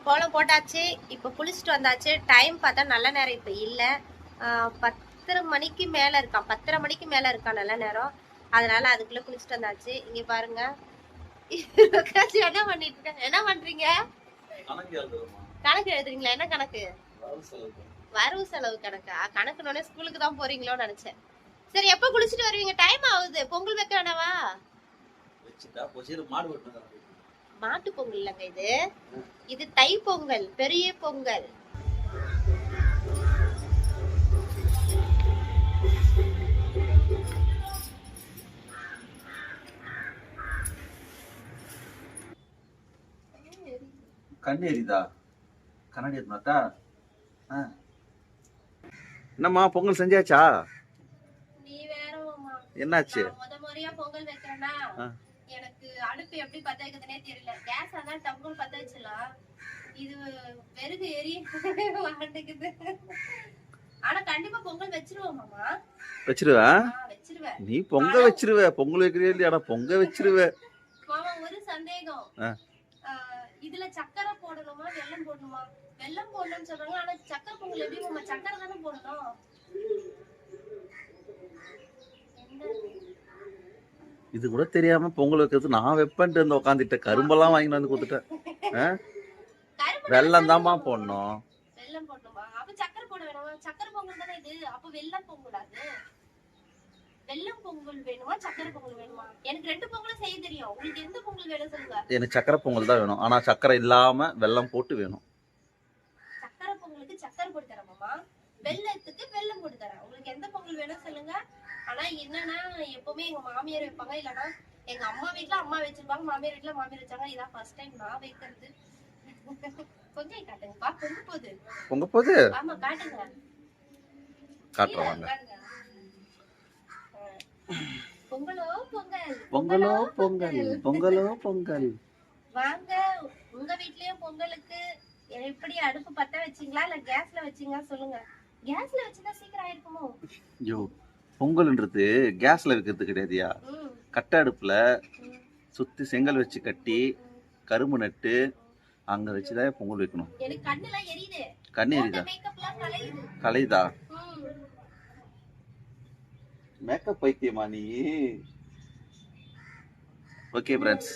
கோலம் போட்டாச்சு. இப்போ குளிச்சுட்டு வந்தாச்சு. டைம் பார்த்தா நல்ல நேரம் இப்போ இல்லை. 10 மணிக்கு மேலே இருக்கான், 10:30 மணிக்கு மேலே இருக்கான் நல்ல நேரம். அதனால அதுக்குள்ளே குளிச்சுட்டு வந்தாச்சு. இங்கே பாருங்க என்ன பண்ணிட்டு இருக்க, என்ன பண்றீங்க? கணக்கு எழுதுறீங்களா? என்ன கணக்கு? வரவு செலவு கணக்கா? கணக்குனோடனே ஸ்கூலுக்கு தான் போறீங்களோன்னு நினைச்சேன். சரி, எப்ப குளிச்சுட்டு வருவீங்க? டைம் ஆகுது. பொங்கல் வைக்க வேணாவா? மாட்டு பொங்கல் இல்லங்க இது, இது தை பொங்கல், பெரிய பொங்கல். கண்ணேரிதா கண்ணாடி எடுத்துனாத்தா. என்னம்மா பொங்கல் செஞ்சாச்சா? நீ வேறமா, என்னாச்சு? முறையா பொங்கல் வைக்கிறேன்னா எனக்கு அடுப்பு எப்படி பத்த வைக்கிறதுனே தெரியல. கேஸ் அதான் டம்முன்னு பத்த வச்சலாம், இது வெறுகு எரி மாட்டேங்குது. ஆனா கண்டிப்பா பொங்கல் வச்சிருவோம் மாமா. வச்சிருவேன். வச்சிருவேன். நீ பொங்கல் வச்சிருவ, பொங்கல் வைக்கிறே இல்லையா? பொங்க வச்சிருவ மாமா. ஒரு சந்தேகம், இதுல சக்கரை போடணுமா வெல்லம் போடணுமா? வெல்லம் போடணும்னு சொல்றாங்க, ஆனா சக்கரை பொங்கல் எப்படி மாமா? சக்கரை தானே போடணும். இது கூட தெரியாம பொங்கல் வைக்கிறது நான் வைப்பேன்ட்டு வந்து உட்காந்துட்டேன். கரும்பெல்லாம் வாங்கிட்டு வந்து கொடுத்துட்டேன். வெல்லம் தான்மா போடணும். வெல்லம் போடணுமா? அப்ப சக்கரை போட வேணாமா? சக்கரை பொங்கல் தானே இது, அப்ப வெல்லம் பொங்கலாது. வெல்லம் பொங்கல் வேணுமா சக்கரை பொங்கல் வேணுமா? எனக்கு ரெண்டு பொங்கலும் செய்ய தெரியும். உங்களுக்கு எந்த பொங்கல் வேணும் சொல்லுங்க. எனக்கு சக்கரை பொங்கல் தான் வேணும், ஆனா சக்கரை இல்லாம வெல்லம் போட்டு வேணும். சக்கரை பொங்கலுக்கு சக்கரை போட்டு தரேன் மாமா, வெல்லத்துக்கு வெல்லம் போட்டு தரேன். உங்களுக்கு எந்த பொங்கல் வேணும் சொல்லுங்க. ஆனா என்னன்னா, எப்பவுமே எங்க மாமியார் வைப்பாங்க, இல்லன்னா எங்க அம்மா வீட்டுல அம்மா வச்சிருப்பாங்க, மாமியார் வீட்டுல மாமியார் வச்சாங்க. இதான் ஃபர்ஸ்ட் டைம் நான் வைக்கிறது. கொஞ்சம் காட்டுங்கப்பா. பொங்க போகுது. பொங்க போகுது? ஆமா, காட்டுங்க. காட்டுறாங்க. பொங்கலோ பொங்கல், பொங்கலோ பொங்கல், பொங்கலோ பொங்கல். வாங்க, உங்க வீட்லயும் பொங்கலுக்கு எப்படி அடுப்பு பத்த வச்சீங்களா இல்ல கேஸ்ல வச்சீங்களா சொல்லுங்க. கேஸ்ல வச்சா சீக்கிரம் ஆயிருக்குமோ? ஐயோ, பொங்கல்ன்றது கேஸ்ல வைக்கிறது கிடையாதுயா. கட்ட அடுப்புல சுத்தி செங்கல் வச்சு கட்டி கரும்பு நட்டு அங்க வச்சுதான் பொங்கல் வைக்கணும். எனக்கு கண்ணெல்லாம் எரியுது. கண்ணு எரியுதா? கலையுதா? மேக்கப் பைத்தியமா நீ? Okay friends,